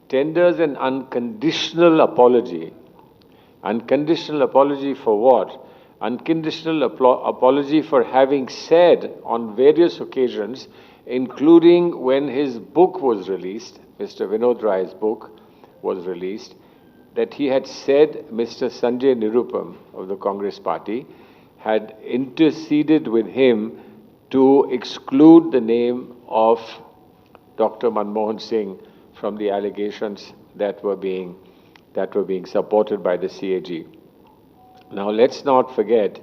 tenders an unconditional apology. Unconditional apology for what? Unconditional apology for having said on various occasions, including when his book was released, Mr. Vinod Rai's book was released, that he had said Mr. Sanjay Nirupam of the Congress Party had interceded with him to exclude the name of Dr. Manmohan Singh from the allegations that were being supported by the CAG. Now, let's not forget,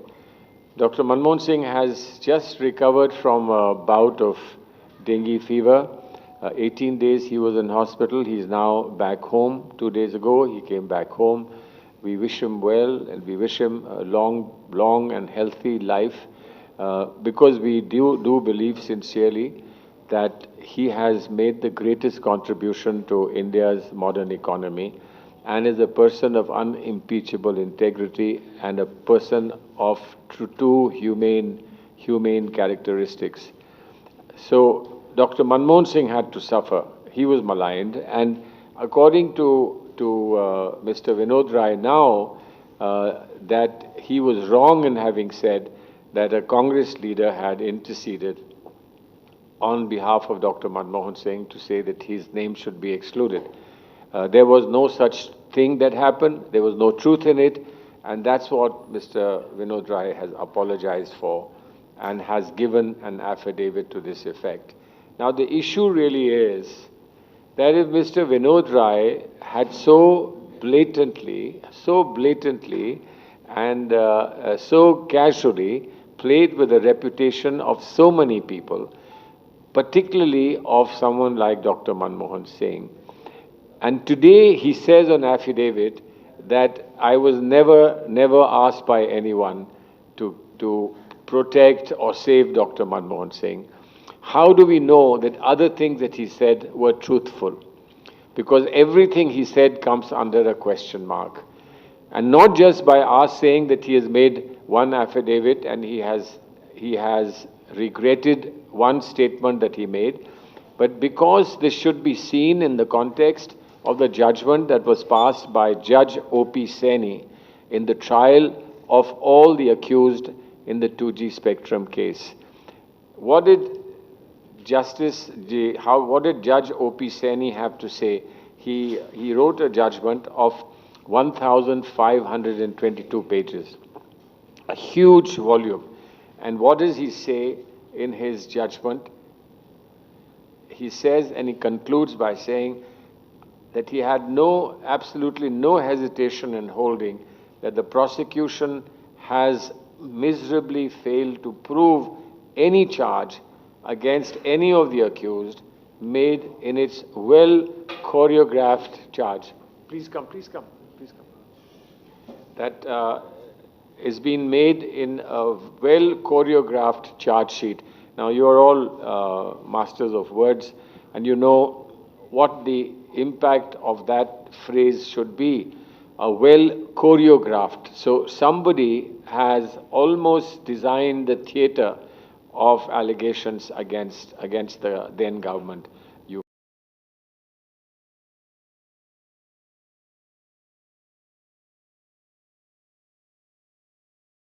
Dr. Manmohan Singh has just recovered from a bout of dengue fever. 18 days he was in hospital. He's now back home. 2 days ago, he came back home. We wish him well, and we wish him a long and healthy life, because we do believe sincerely that he has made the greatest contribution to India's modern economy, and is a person of unimpeachable integrity and a person of true humane characteristics. So Dr. Manmohan Singh had to suffer. He was maligned, and according to Mr. Vinod Rai now, that he was wrong in having said that a Congress leader had interceded on behalf of Dr. Manmohan Singh to say that his name should be excluded. There was no such thing that happened. There was no truth in it. And that's what Mr. Vinod Rai has apologized for and has given an affidavit to this effect. Now, the issue really is that if Mr. Vinod Rai had so blatantly and so casually played with the reputation of so many people, particularly of someone like Dr. Manmohan Singh. And today he says on affidavit that I was never asked by anyone to protect or save Dr. Manmohan Singh. How do we know that other things that he said were truthful? Because everything he said comes under a question mark. And not just by us saying that he has made one affidavit and he has regretted one statement that he made, but because this should be seen in the context of the judgment that was passed by Judge O.P. Saini in the trial of all the accused in the 2G Spectrum case. What did Judge O.P. Saini have to say? He wrote a judgment of 1,522 pages, a huge volume. And what does he say in his judgment? He says, and he concludes by saying that he had absolutely no hesitation in holding that the prosecution has miserably failed to prove any charge against any of the accused made in its well-choreographed charge. Please come. That is being made in a well-choreographed charge sheet. Now, you are all masters of words, and you know what the impact of that phrase should be. Well-choreographed. So somebody has almost designed the theater of allegations against the then government.